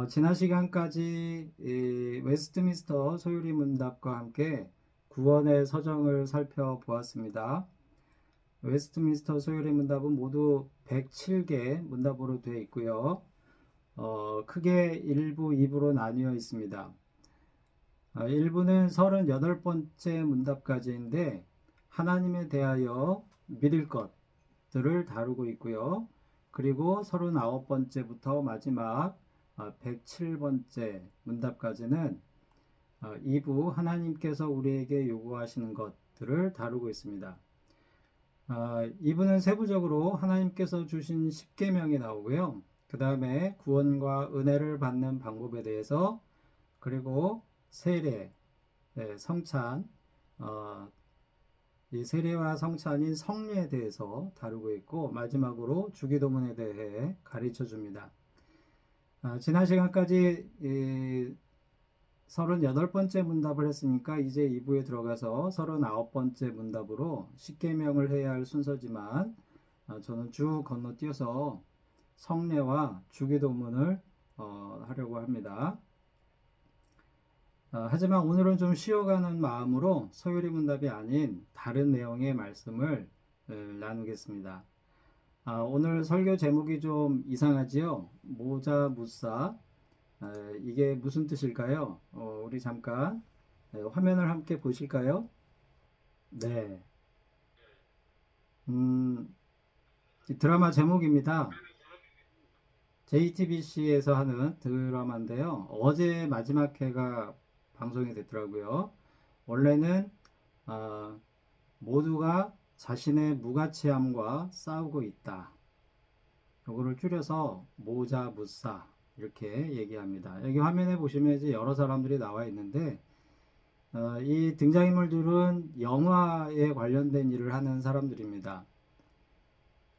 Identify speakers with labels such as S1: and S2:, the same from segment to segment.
S1: 지난 시간까지 이 웨스트민스터 소유리 문답과 함께 구원의 서정을 살펴보았습니다. 웨스트민스터 소유리 문답은 모두 107개 문답으로 되어 있고요. 크게 1부, 2부로 나뉘어 있습니다. 1부는 38번째 문답까지인데 하나님에 대하여 믿을 것들을 다루고 있고요. 그리고 39번째부터 마지막 107번째 문답까지는 2부 하나님께서 우리에게 요구하시는 것들을 다루고 있습니다. 2부는 세부적으로 하나님께서 주신 10계명이 나오고요. 그 다음에 구원과 은혜를 받는 방법에 대해서, 그리고 세례, 성찬, 이 세례와 성찬인 성례에 대해서 다루고 있고, 마지막으로 주기도문에 대해 가르쳐 줍니다. 지난 시간까지 38번째 문답을 했으니까 이제 2부에 들어가서 39번째 문답으로 10계명을 해야 할 순서지만 저는 쭉 건너뛰어서 성례와 주기도문을 하려고 합니다. 하지만 오늘은 좀 쉬어가는 마음으로 서유리 문답이 아닌 다른 내용의 말씀을 나누겠습니다. 오늘 설교 제목이 좀 이상하지요? 모자 무사. 이게 무슨 뜻일까요? 우리 잠깐 화면을 함께 보실까요? 네. 드라마 제목입니다. JTBC에서 하는 드라마인데요. 어제 마지막 회가 방송이 됐더라고요. 원래는 어, 모두가 자신의 무가치함과 싸우고 있다. 이거를 줄여서 모자 무사 이렇게 얘기합니다. 여기 화면에 보시면 이제 여러 사람들이 나와 있는데 이 등장인물들은 영화에 관련된 일을 하는 사람들입니다.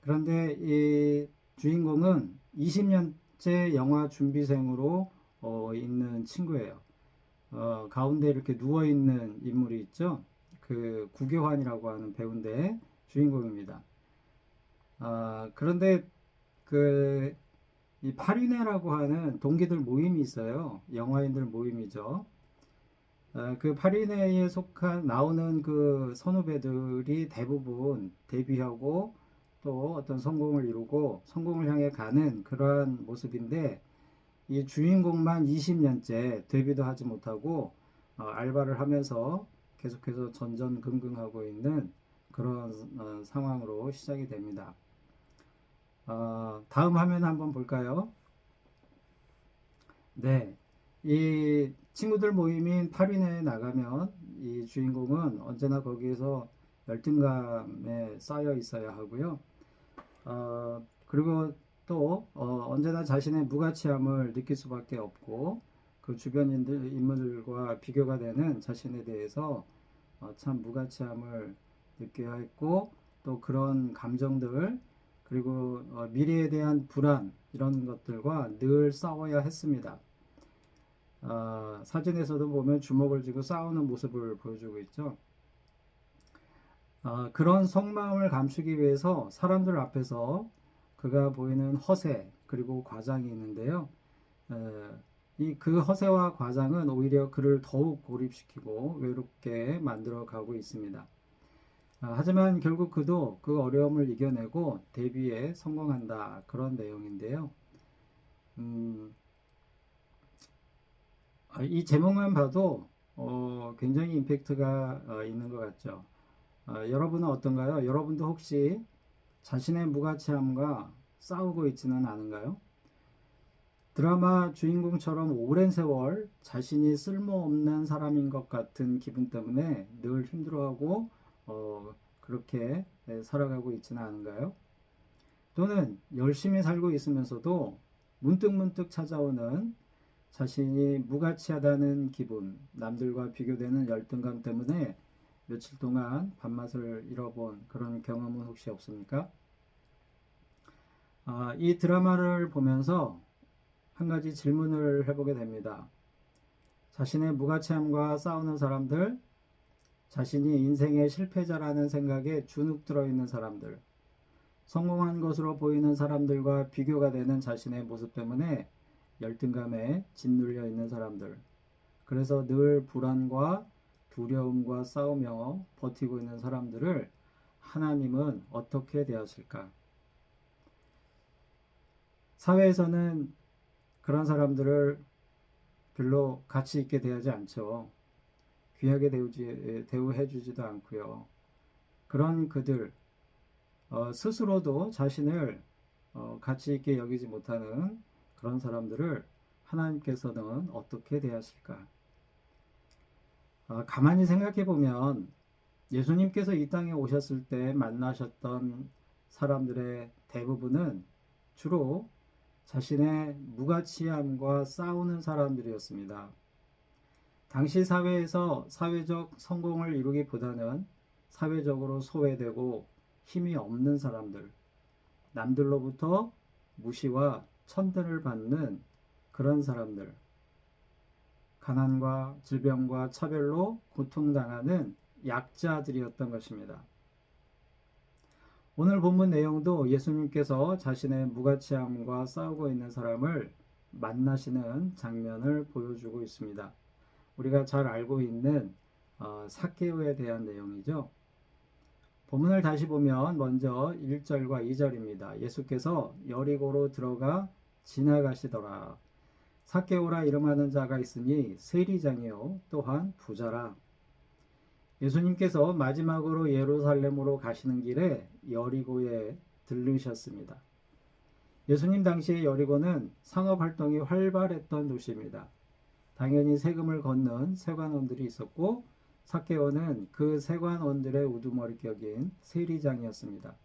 S1: 그런데 이 주인공은 20년째 영화 준비생으로 있는 친구예요. 가운데 이렇게 누워있는 인물이 있죠. 그 구교환이라고 하는 배우인데 주인공입니다. 그런데 그 이 파리네라고 하는 동기들 모임이 있어요. 영화인들 모임이죠. 그 파리네에 속한 나오는 그 선후배들이 대부분 데뷔하고 또 어떤 성공을 이루고 성공을 향해 가는 그러한 모습인데 이 주인공만 20년째 데뷔도 하지 못하고 알바를 하면서 계속해서 전전긍긍하고 있는 그런 상황으로 시작이 됩니다. 다음 화면 한번 볼까요? 네. 이 친구들 모임인 파리네에 나가면 이 주인공은 언제나 거기에서 열등감에 쌓여 있어야 하고요. 그리고 또 언제나 자신의 무가치함을 느낄 수밖에 없고 그 주변 인물들과 비교가 되는 자신에 대해서 참 무가치함을 느껴야 했고 또 그런 감정들 그리고 미래에 대한 불안 이런 것들과 늘 싸워야 했습니다. 사진에서도 보면 주먹을 쥐고 싸우는 모습을 보여주고 있죠. 그런 속마음을 감추기 위해서 사람들 앞에서 그가 보이는 허세 그리고 과장이 있는데요. 이 그 허세와 과장은 오히려 그를 더욱 고립시키고 외롭게 만들어 가고 있습니다. 하지만 결국 그도 그 어려움을 이겨내고 데뷔에 성공한다 그런 내용인데요. 이 제목만 봐도 굉장히 임팩트가 있는 것 같죠. 여러분은 어떤가요? 여러분도 혹시 자신의 무가치함과 싸우고 있지는 않은가요? 드라마 주인공처럼 오랜 세월 자신이 쓸모없는 사람인 것 같은 기분 때문에 늘 힘들어하고 그렇게 살아가고 있지는 않은가요? 또는 열심히 살고 있으면서도 문득문득 찾아오는 자신이 무가치하다는 기분, 남들과 비교되는 열등감 때문에 며칠 동안 밥맛을 잃어본 그런 경험은 혹시 없습니까? 이 드라마를 보면서 한 가지 질문을 해보게 됩니다. 자신의 무가치함과 싸우는 사람들, 자신이 인생의 실패자라는 생각에 주눅 들어있는 사람들, 성공한 것으로 보이는 사람들과 비교가 되는 자신의 모습 때문에 열등감에 짓눌려 있는 사람들, 그래서 늘 불안과 두려움과 싸우며 버티고 있는 사람들을 하나님은 어떻게 대하실까? 사회에서는 그런 사람들을 별로 가치 있게 대하지 않죠. 귀하게 대우해주지도 않고요. 그런 그들 스스로도 자신을 가치 있게 여기지 못하는 그런 사람들을 하나님께서는 어떻게 대하실까? 가만히 생각해 보면 예수님께서 이 땅에 오셨을 때 만나셨던 사람들의 대부분은 주로 자신의 무가치함과 싸우는 사람들이었습니다. 당시 사회에서 사회적 성공을 이루기보다는 사회적으로 소외되고 힘이 없는 사람들, 남들로부터 무시와 천대를 받는 그런 사람들, 가난과 질병과 차별로 고통당하는 약자들이었던 것입니다. 오늘 본문 내용도 예수님께서 자신의 무가치함과 싸우고 있는 사람을 만나시는 장면을 보여주고 있습니다. 우리가 잘 알고 있는 삭개오에 대한 내용이죠. 본문을 다시 보면 먼저 1절과 2절입니다. 예수께서 여리고로 들어가 지나가시더라. 삭개오라 이름하는 자가 있으니 세리장이요 또한 부자라. 예수님께서 마지막으로 예루살렘으로 가시는 길에 여리고에 들르셨습니다. 예수님 당시에 여리고는 상업활동이 활발했던 도시입니다. 당연히 세금을 걷는 세관원들이 있었고 삭개오는 그 세관원들의 우두머리격인 세리장이었습니다.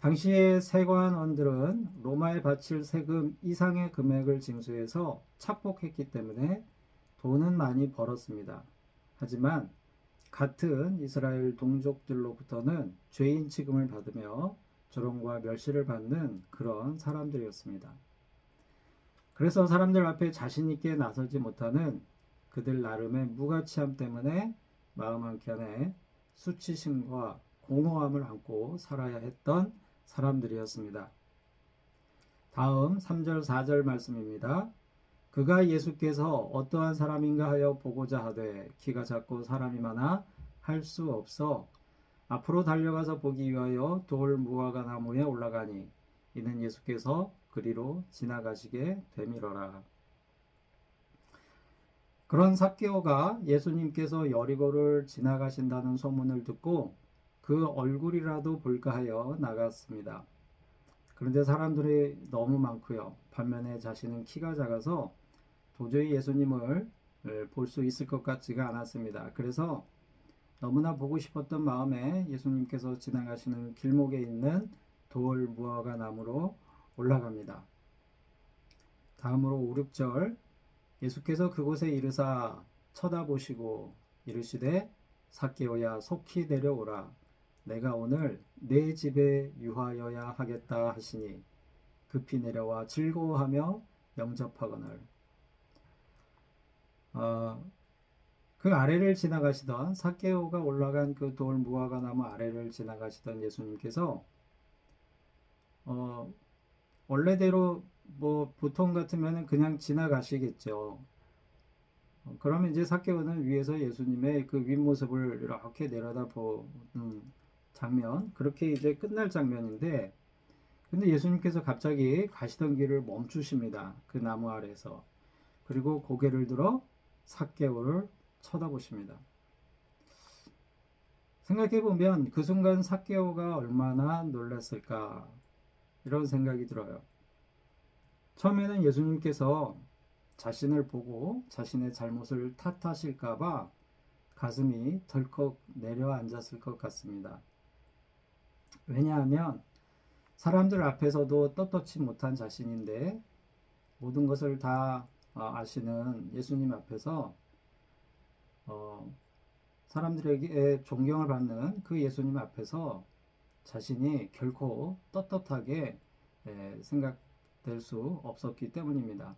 S1: 당시의 세관원들은 로마에 바칠 세금 이상의 금액을 징수해서 착복했기 때문에 돈은 많이 벌었습니다. 하지만 같은 이스라엘 동족들로부터는 죄인 취급을 받으며 조롱과 멸시를 받는 그런 사람들이었습니다. 그래서 사람들 앞에 자신 있게 나서지 못하는 그들 나름의 무가치함 때문에 마음 한켠에 수치심과 공허함을 안고 살아야 했던 사람들이었습니다. 다음 3절 4절 말씀입니다. 그가 예수께서 어떠한 사람인가 하여 보고자 하되 키가 작고 사람이 많아 할 수 없어 앞으로 달려가서 보기 위하여 돌 무화과 나무에 올라가니 이는 예수께서 그리로 지나가시게 되밀어라. 그런 삭개오가 예수님께서 여리고를 지나가신다는 소문을 듣고 그 얼굴이라도 볼까 하여 나갔습니다. 그런데 사람들이 너무 많고요. 반면에 자신은 키가 작아서 도저히 예수님을 볼 수 있을 것 같지가 않았습니다. 그래서 너무나 보고 싶었던 마음에 예수님께서 지나가시는 길목에 있는 돌 무화과 나무로 올라갑니다. 다음으로 5, 6절 예수께서 그곳에 이르사 쳐다보시고 이르시되 삭개오야 속히 내려오라 내가 오늘 내 집에 유하여야 하겠다 하시니 급히 내려와 즐거워하며 영접하거늘. 그 아래를 지나가시던 삭개오가 올라간 그 돌 무화과 나무 아래를 지나가시던 예수님께서 원래대로 뭐 보통 같으면 그냥 지나가시겠죠. 그러면 이제 삭개오는 위에서 예수님의 그 윗모습을 이렇게 내려다보는 장면, 그렇게 이제 끝날 장면인데, 근데 예수님께서 갑자기 가시던 길을 멈추십니다. 그 나무 아래에서. 그리고 고개를 들어 삭개오를 쳐다보십니다. 생각해보면 그 순간 삭개오가 얼마나 놀랐을까 이런 생각이 들어요. 처음에는 예수님께서 자신을 보고 자신의 잘못을 탓하실까봐 가슴이 덜컥 내려앉았을 것 같습니다. 왜냐하면 사람들 앞에서도 떳떳지 못한 자신인데 모든 것을 다 아시는 예수님 앞에서 사람들에게 존경을 받는 그 예수님 앞에서 자신이 결코 떳떳하게 생각될 수 없었기 때문입니다.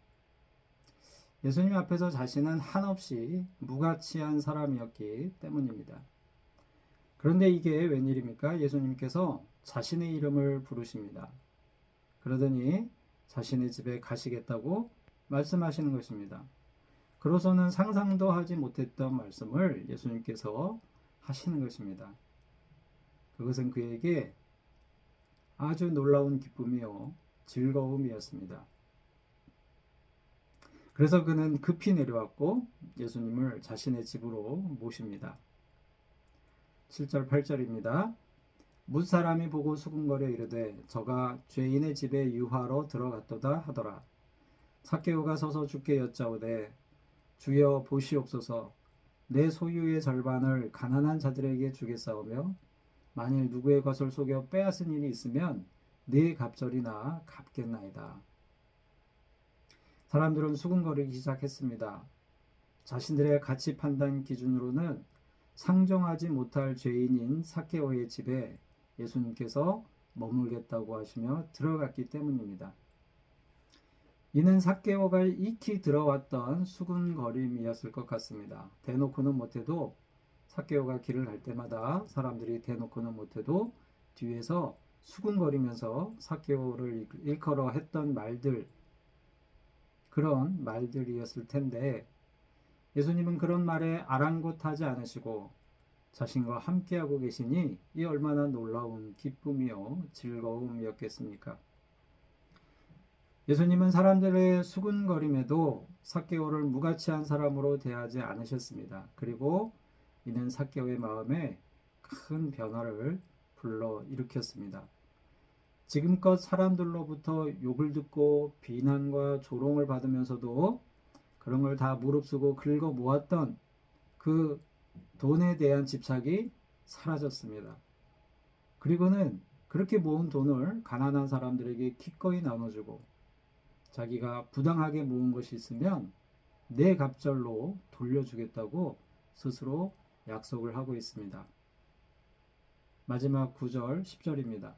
S1: 예수님 앞에서 자신은 한없이 무가치한 사람이었기 때문입니다. 그런데 이게 웬일입니까? 예수님께서 자신의 이름을 부르십니다. 그러더니 자신의 집에 가시겠다고 말씀하시는 것입니다. 그로서는 상상도 하지 못했던 말씀을 예수님께서 하시는 것입니다. 그것은 그에게 아주 놀라운 기쁨이요 즐거움이었습니다. 그래서 그는 급히 내려왔고 예수님을 자신의 집으로 모십니다. 7절 8절입니다. 뭇사람이 보고 수군거려 이르되 저가 죄인의 집에 유하러 들어갔도다 하더라. 삭개오가 서서 주께 여짜오되 주여 보시옵소서 내 소유의 절반을 가난한 자들에게 주겠사오며 만일 누구의 것을 속여 빼앗은 일이 있으면 네 갑절이나 갚겠나이다. 사람들은 수군거리기 시작했습니다. 자신들의 가치 판단 기준으로는 상종하지 못할 죄인인 삭개오의 집에 예수님께서 머물겠다고 하시며 들어갔기 때문입니다. 이는 삭개오가 익히 들어왔던 수군거림이었을 것 같습니다. 대놓고는 못해도 삭개오가 길을 갈 때마다 사람들이 대놓고는 못해도 뒤에서 수군거리면서 삭개오를 일컬어 했던 말들, 그런 말들이었을 텐데 예수님은 그런 말에 아랑곳하지 않으시고 자신과 함께하고 계시니 이 얼마나 놀라운 기쁨이요 즐거움이었겠습니까? 예수님은 사람들의 수군거림에도 삭개오를 무가치한 사람으로 대하지 않으셨습니다. 그리고 이는 삭개오의 마음에 큰 변화를 불러일으켰습니다. 지금껏 사람들로부터 욕을 듣고 비난과 조롱을 받으면서도 그런 걸 다 무릅쓰고 긁어 모았던 그 돈에 대한 집착이 사라졌습니다. 그리고는 그렇게 모은 돈을 가난한 사람들에게 기꺼이 나눠주고 자기가 부당하게 모은 것이 있으면 내 갑절로 돌려주겠다고 스스로 약속을 하고 있습니다. 마지막 9절 10절입니다.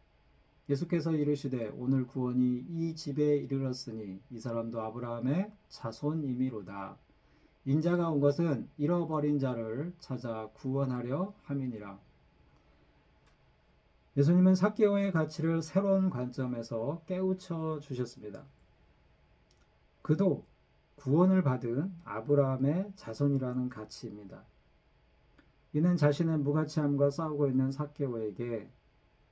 S1: 예수께서 이르시되 오늘 구원이 이 집에 이르렀으니 이 사람도 아브라함의 자손이미로다. 인자가 온 것은 잃어버린 자를 찾아 구원하려 함이니라. 예수님은 삭개오의 가치를 새로운 관점에서 깨우쳐 주셨습니다. 그도 구원을 받은 아브라함의 자손이라는 가치입니다. 이는 자신의 무가치함과 싸우고 있는 삭개오에게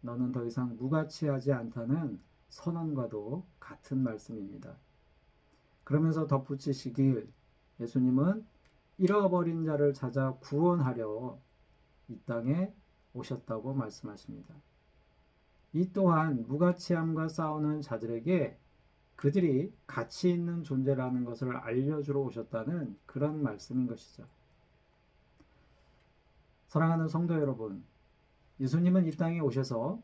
S1: 너는 더 이상 무가치하지 않다는 선언과도 같은 말씀입니다. 그러면서 덧붙이시길 예수님은 잃어버린 자를 찾아 구원하려 이 땅에 오셨다고 말씀하십니다. 이 또한 무가치함과 싸우는 자들에게 그들이 가치 있는 존재라는 것을 알려주러 오셨다는 그런 말씀인 것이죠. 사랑하는 성도 여러분, 예수님은 이 땅에 오셔서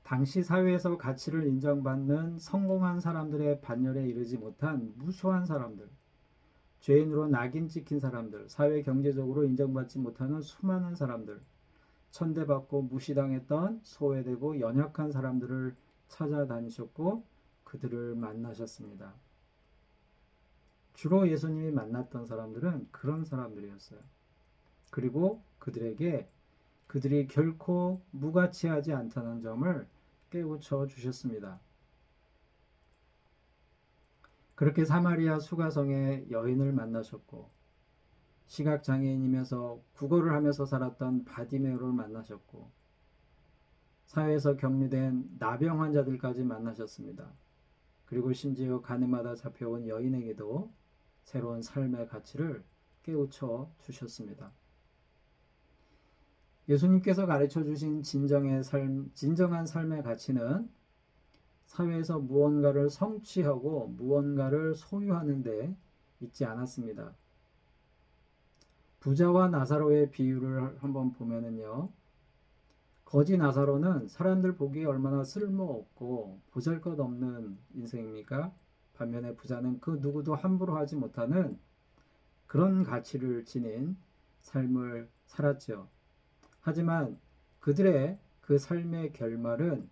S1: 당시 사회에서 가치를 인정받는 성공한 사람들의 반열에 이르지 못한 무수한 사람들, 죄인으로 낙인 찍힌 사람들, 사회 경제적으로 인정받지 못하는 수많은 사람들, 천대받고 무시당했던 소외되고 연약한 사람들을 찾아다니셨고 그들을 만나셨습니다. 주로 예수님이 만났던 사람들은 그런 사람들이었어요. 그리고 그들에게 그들이 결코 무가치하지 않다는 점을 깨우쳐 주셨습니다. 그렇게 사마리아 수가성의 여인을 만나셨고 시각장애인이면서 구걸을 하면서 살았던 바디메오를 만나셨고 사회에서 격리된 나병 환자들까지 만나셨습니다. 그리고 심지어 가늠하다 잡혀온 여인에게도 새로운 삶의 가치를 깨우쳐 주셨습니다. 예수님께서 가르쳐 주신 진정한 삶의 가치는 사회에서 무언가를 성취하고 무언가를 소유하는 데 있지 않았습니다. 부자와 나사로의 비유를 한번 보면은요. 거지 나사로는 사람들 보기에 얼마나 쓸모없고 보잘것없는 인생입니까? 반면에 부자는 그 누구도 함부로 하지 못하는 그런 가치를 지닌 삶을 살았죠. 하지만 그들의 그 삶의 결말은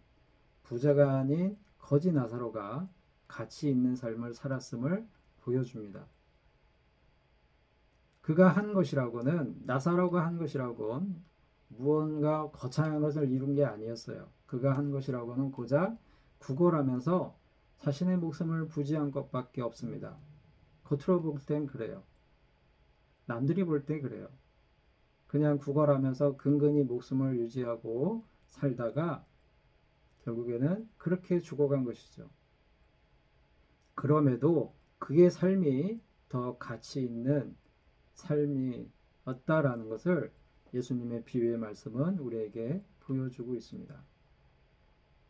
S1: 부자가 아닌 거지 나사로가 가치 있는 삶을 살았음을 보여줍니다. 그가 한 것이라고는 나사로가 한 것이라고는 무언가 거창한 것을 이룬 게 아니었어요. 그가 한 것이라고는 고작 구걸하면서 자신의 목숨을 부지한 것밖에 없습니다. 겉으로 볼 땐 그래요. 남들이 볼 때 그래요. 그냥 구걸하면서 근근히 목숨을 유지하고 살다가 결국에는 그렇게 죽어간 것이죠. 그럼에도 그의 삶이 더 가치 있는 삶이었다라는 것을 예수님의 비유의 말씀은 우리에게 보여주고 있습니다.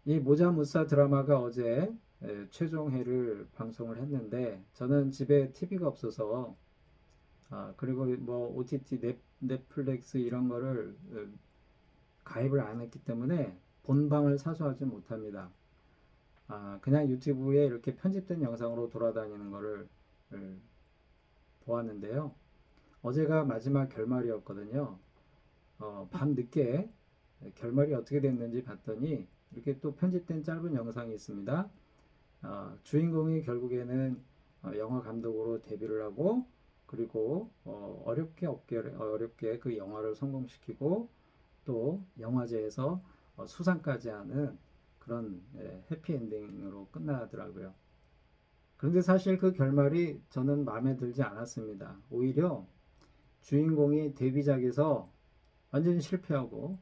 S1: 이 모자무사 드라마가 어제 최종회를 방송을 했는데 저는 집에 TV가 없어서 그리고 뭐 OTT 넷플릭스 이런 거를 가입을 안 했기 때문에 본방을 사수하지 못합니다. 그냥 유튜브에 이렇게 편집된 영상으로 돌아다니는 거를 보았는데요. 어제가 마지막 결말이었거든요. 밤 늦게 결말이 어떻게 됐는지 봤더니 이렇게 또 편집된 짧은 영상이 있습니다. 주인공이 결국에는 영화 감독으로 데뷔를 하고 그리고 어렵게 그 영화를 성공시키고 또 영화제에서 수상까지 하는 그런 해피엔딩으로 끝나더라고요. 그런데 사실 그 결말이 저는 마음에 들지 않았습니다. 오히려 주인공이 데뷔작에서 완전히 실패하고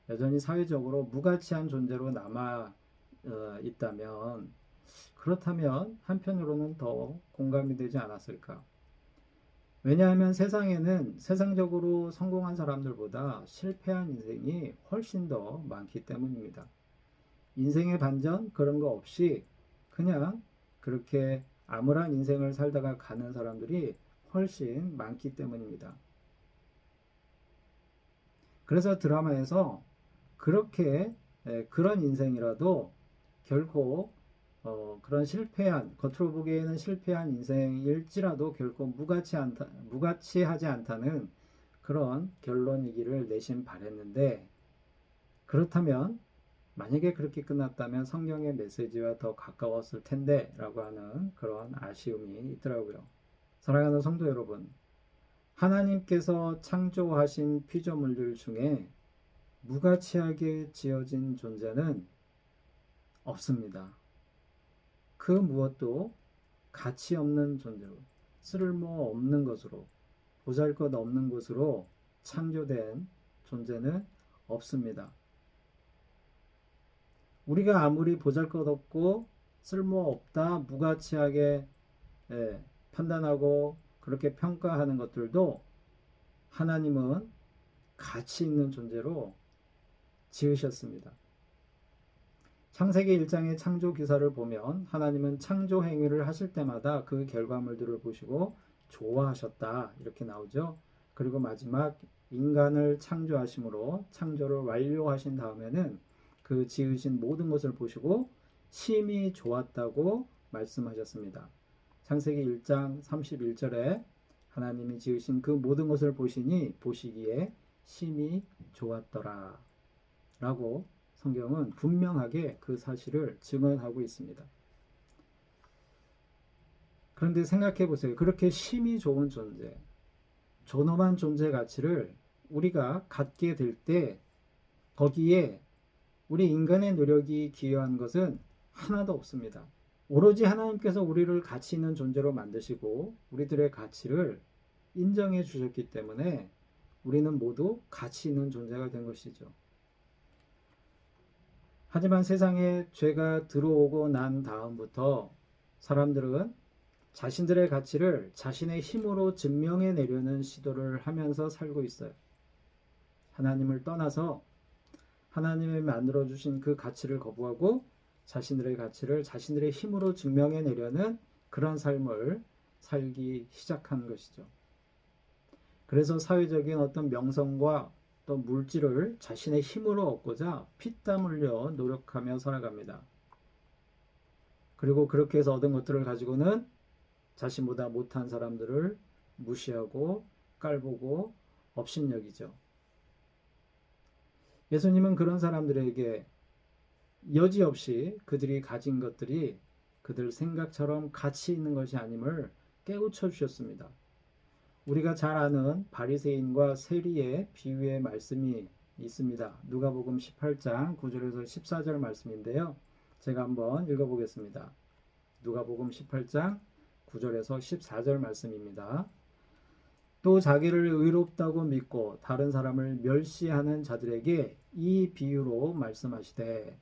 S1: 여전히 사회적으로 무가치한 존재로 남아 있다면 그렇다면 한편으로는 더 공감이 되지 않았을까. 왜냐하면 세상에는 세상적으로 성공한 사람들보다 실패한 인생이 훨씬 더 많기 때문입니다. 인생의 반전 그런 거 없이 그냥 그렇게 암울한 인생을 살다가 가는 사람들이 훨씬 많기 때문입니다. 그래서 드라마에서 그렇게 그런 인생이라도 결코 그런 실패한 겉으로 보기에는 실패한 인생일지라도 결코 무가치하지 않다는 그런 결론이기를 내심 바랬는데 그렇다면 만약에 그렇게 끝났다면 성경의 메시지와 더 가까웠을 텐데 라고 하는 그런 아쉬움이 있더라고요. 사랑하는 성도 여러분, 하나님께서 창조하신 피조물들 중에 무가치하게 지어진 존재는 없습니다. 그 무엇도 가치 없는 존재로, 쓸모 없는 것으로, 보잘것 없는 것으로 창조된 존재는 없습니다. 우리가 아무리 보잘것없고 쓸모없다, 무가치하게 판단하고 그렇게 평가하는 것들도 하나님은 가치 있는 존재로 지으셨습니다. 창세기 1장의 창조 기사를 보면 하나님은 창조 행위를 하실 때마다 그 결과물들을 보시고 좋아하셨다 이렇게 나오죠. 그리고 마지막 인간을 창조하심으로 창조를 완료하신 다음에는 그 지으신 모든 것을 보시고 심히 좋았다고 말씀하셨습니다. 창세기 1장 31절에 하나님이 지으신 그 모든 것을 보시기에 심히 좋았더라 라고 성경은 분명하게 그 사실을 증언하고 있습니다. 그런데 생각해 보세요. 그렇게 심히 좋은 존재, 존엄한 존재 가치를 우리가 갖게 될 때 거기에 우리 인간의 노력이 기여한 것은 하나도 없습니다. 오로지 하나님께서 우리를 가치 있는 존재로 만드시고 우리들의 가치를 인정해 주셨기 때문에 우리는 모두 가치 있는 존재가 된 것이죠. 하지만 세상에 죄가 들어오고 난 다음부터 사람들은 자신들의 가치를 자신의 힘으로 증명해 내려는 시도를 하면서 살고 있어요. 하나님을 떠나서 하나님이 만들어주신 그 가치를 거부하고 자신들의 가치를 자신들의 힘으로 증명해 내려는 그런 삶을 살기 시작한 것이죠. 그래서 사회적인 어떤 명성과 또 물질을 자신의 힘으로 얻고자 피땀 흘려 노력하며 살아갑니다. 그리고 그렇게 해서 얻은 것들을 가지고는 자신보다 못한 사람들을 무시하고 깔보고 업신여기죠. 예수님은 그런 사람들에게 여지없이 그들이 가진 것들이 그들 생각처럼 가치 있는 것이 아님을 깨우쳐 주셨습니다. 우리가 잘 아는 바리새인과 세리의 비유의 말씀이 있습니다. 누가복음 18장 9절에서 14절 말씀인데요. 제가 한번 읽어보겠습니다. 누가복음 18장 9절에서 14절 말씀입니다. 또 자기를 의롭다고 믿고 다른 사람을 멸시하는 자들에게 이 비유로 말씀하시되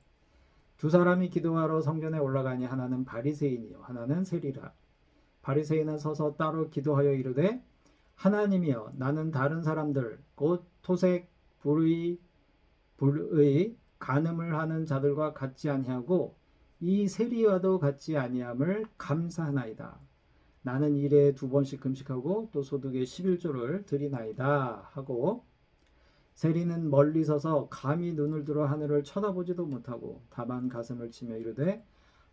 S1: 두 사람이 기도하러 성전에 올라가니 하나는 바리새인이요 하나는 세리라. 바리새인은 서서 따로 기도하여 이르되 하나님이여 나는 다른 사람들 곧 토색 불의 간음을 하는 자들과 같지 아니하고 이 세리와도 같지 아니함을 감사하나이다. 나는 일에 2번씩 금식하고 또 소득의 11조를 드리나이다 하고 세리는 멀리 서서 감히 눈을 들어 하늘을 쳐다보지도 못하고 다만 가슴을 치며 이르되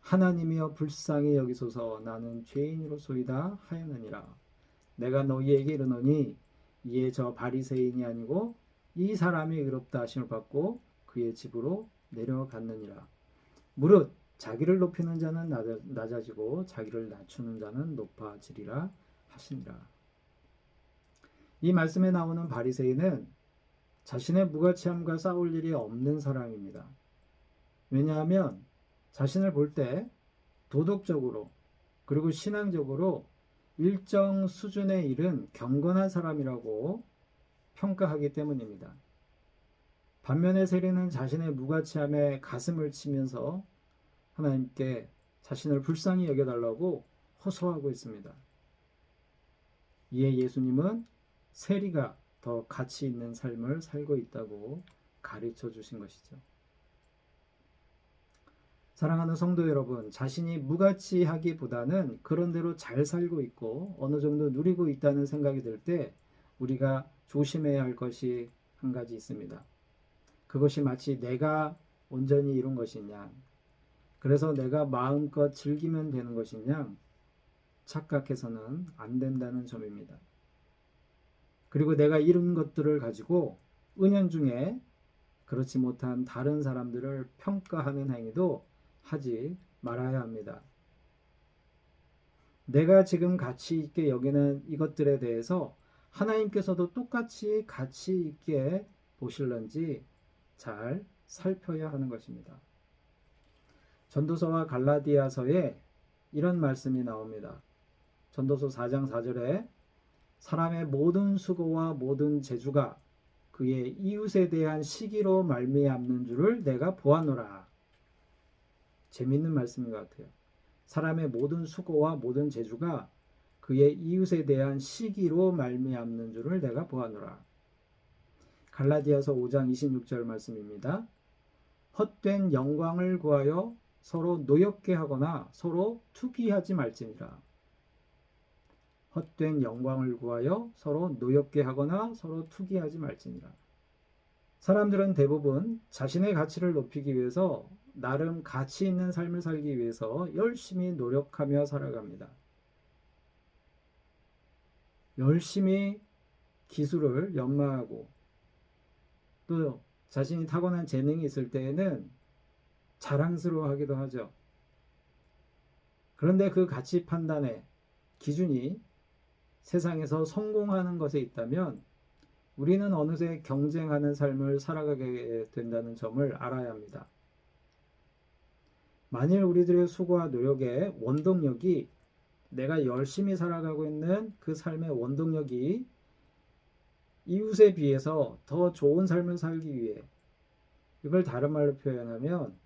S1: 하나님이여 불쌍히 여기소서 나는 죄인으로소이다 하였느니라. 내가 너희에게 이르노니 이에 저 바리새인이 아니고 이 사람이 의롭다 하심을 받고 그의 집으로 내려갔느니라. 무릇 자기를 높이는 자는 낮아지고 자기를 낮추는 자는 높아지리라 하시니라. 이 말씀에 나오는 바리새인은 자신의 무가치함과 싸울 일이 없는 사람입니다. 왜냐하면 자신을 볼 때 도덕적으로 그리고 신앙적으로 일정 수준에 이른 경건한 사람이라고 평가하기 때문입니다. 반면에 세리는 자신의 무가치함에 가슴을 치면서 하나님께 자신을 불쌍히 여겨달라고 호소하고 있습니다. 이에 예수님은 세리가 더 가치 있는 삶을 살고 있다고 가르쳐 주신 것이죠. 사랑하는 성도 여러분, 자신이 무가치하기보다는 그런대로 잘 살고 있고 어느 정도 누리고 있다는 생각이 들 때 우리가 조심해야 할 것이 한 가지 있습니다. 그것이 마치 내가 온전히 이룬 것이냐, 그래서 내가 마음껏 즐기면 되는 것이냐 착각해서는 안 된다는 점입니다. 그리고 내가 이룬 것들을 가지고 은연중에 그렇지 못한 다른 사람들을 평가하는 행위도 하지 말아야 합니다. 내가 지금 가치 있게 여기는 이것들에 대해서 하나님께서도 똑같이 가치 있게 보실런지 잘 살펴야 하는 것입니다. 전도서와 갈라디아서에 이런 말씀이 나옵니다. 전도서 4장 4절에 사람의 모든 수고와 모든 재주가 그의 이웃에 대한 시기로 말미암는 줄을 내가 보았노라. 재미있는 말씀인 것 같아요. 사람의 모든 수고와 모든 재주가 그의 이웃에 대한 시기로 말미암는 줄을 내가 보았노라. 갈라디아서 5장 26절 말씀입니다. 헛된 영광을 구하여 서로 노엽게 하거나 서로 투기하지 말지니라. 헛된 영광을 구하여 서로 노엽게 하거나 서로 투기하지 말지니라. 사람들은 대부분 자신의 가치를 높이기 위해서 나름 가치 있는 삶을 살기 위해서 열심히 노력하며 살아갑니다. 열심히 기술을 연마하고 또 자신이 타고난 재능이 있을 때에는 자랑스러워하기도 하죠. 그런데 그 가치 판단의 기준이 세상에서 성공하는 것에 있다면 우리는 어느새 경쟁하는 삶을 살아가게 된다는 점을 알아야 합니다. 만일 우리들의 수고와 노력의 원동력이 내가 열심히 살아가고 있는 그 삶의 원동력이 이웃에 비해서 더 좋은 삶을 살기 위해 이걸 다른 말로 표현하면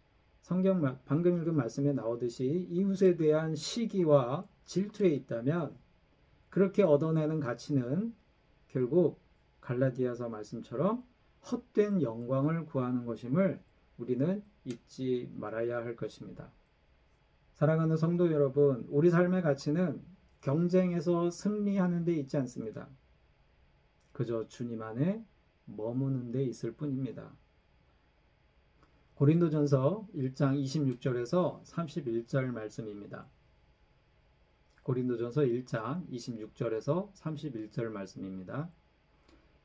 S1: 성경 방금 읽은 말씀에 나오듯이 이웃에 대한 시기와 질투에 있다면 그렇게 얻어내는 가치는 결국 갈라디아서 말씀처럼 헛된 영광을 구하는 것임을 우리는 잊지 말아야 할 것입니다. 사랑하는 성도 여러분, 우리 삶의 가치는 경쟁에서 승리하는 데 있지 않습니다. 그저 주님 안에 머무는 데 있을 뿐입니다. 고린도전서 1장 26절에서 31절 말씀입니다. 고린도전서 1장 26절에서 31절 말씀입니다.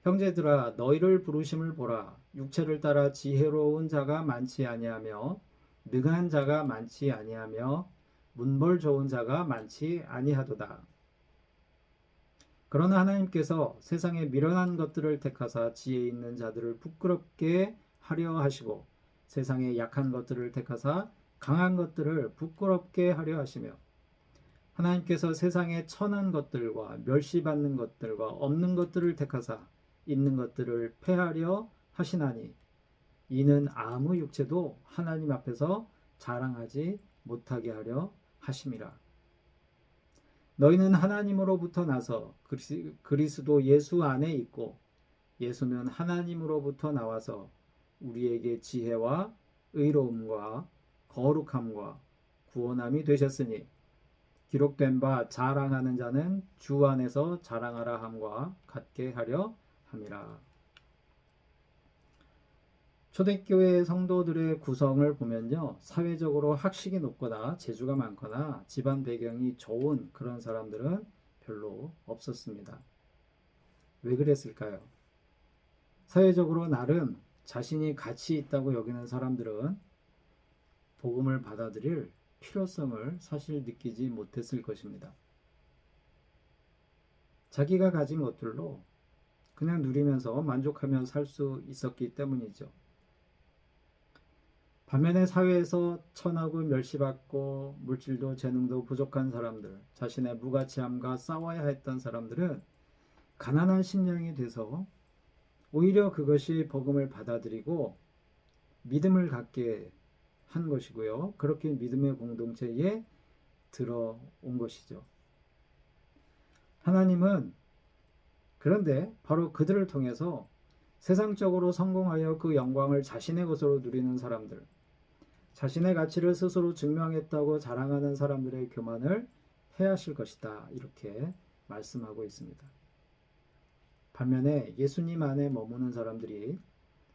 S1: 형제들아 너희를 부르심을 보라. 육체를 따라 지혜로운 자가 많지 아니하며 능한 자가 많지 아니하며 문벌 좋은 자가 많지 아니하도다. 그러나 하나님께서 세상에 미련한 것들을 택하사 지혜 있는 자들을 부끄럽게 하려 하시고 세상에 약한 것들을 택하사 강한 것들을 부끄럽게 하려 하시며 하나님께서 세상에 천한 것들과 멸시받는 것들과 없는 것들을 택하사 있는 것들을 폐하려 하시나니 이는 아무 육체도 하나님 앞에서 자랑하지 못하게 하려 하심이라. 너희는 하나님으로부터 나서 그리스도 예수 안에 있고 예수는 하나님으로부터 나와서 우리에게 지혜와 의로움과 거룩함과 구원함이 되셨으니 기록된 바 자랑하는 자는 주 안에서 자랑하라 함과 같게 하려 함이라. 초대교회 성도들의 구성을 보면요, 사회적으로 학식이 높거나 재주가 많거나 집안 배경이 좋은 그런 사람들은 별로 없었습니다. 왜 그랬을까요? 사회적으로 나름 자신이 가치 있다고 여기는 사람들은 복음을 받아들일 필요성을 사실 느끼지 못했을 것입니다. 자기가 가진 것들로 그냥 누리면서 만족하며 살 수 있었기 때문이죠. 반면에 사회에서 천하고 멸시받고 물질도 재능도 부족한 사람들, 자신의 무가치함과 싸워야 했던 사람들은 가난한 심령이 돼서 오히려 그것이 복음을 받아들이고 믿음을 갖게 한 것이고요. 그렇게 믿음의 공동체에 들어온 것이죠. 하나님은 그런데 바로 그들을 통해서 세상적으로 성공하여 그 영광을 자신의 것으로 누리는 사람들, 자신의 가치를 스스로 증명했다고 자랑하는 사람들의 교만을 해하실 것이다. 이렇게 말씀하고 있습니다. 반면에 예수님 안에 머무는 사람들이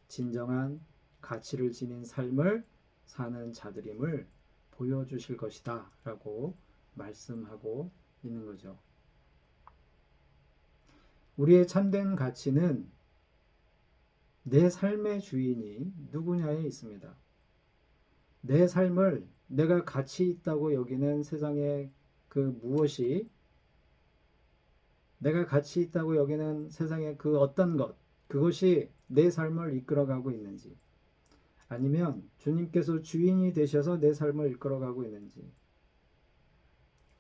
S1: 진정한 가치를 지닌 삶을 사는 자들임을 보여주실 것이다 라고 말씀하고 있는 거죠. 우리의 참된 가치는 내 삶의 주인이 누구냐에 있습니다. 내 삶을 내가 가치 있다고 여기는 세상의 그 무엇이, 내가 가치 있다고 여기는 세상의 그 어떤 것, 그것이 내 삶을 이끌어가고 있는지, 아니면 주님께서 주인이 되셔서 내 삶을 이끌어가고 있는지,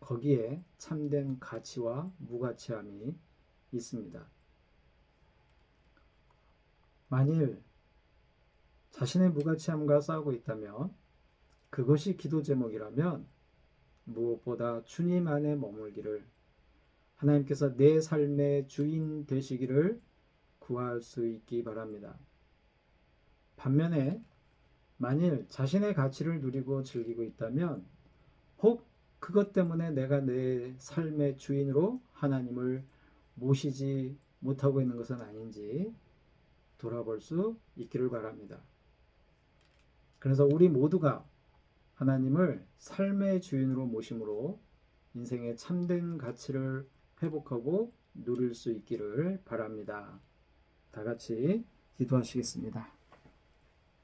S1: 거기에 참된 가치와 무가치함이 있습니다. 만일 자신의 무가치함과 싸우고 있다면, 그것이 기도 제목이라면 무엇보다 주님 안에 머물기를, 하나님께서 내 삶의 주인 되시기를 구할 수 있기 바랍니다. 반면에 만일 자신의 가치를 누리고 즐기고 있다면 혹 그것 때문에 내가 내 삶의 주인으로 하나님을 모시지 못하고 있는 것은 아닌지 돌아볼 수 있기를 바랍니다. 그래서 우리 모두가 하나님을 삶의 주인으로 모심으로 인생의 참된 가치를 회복하고 누릴 수 있기를 바랍니다. 다 같이 기도하시겠습니다.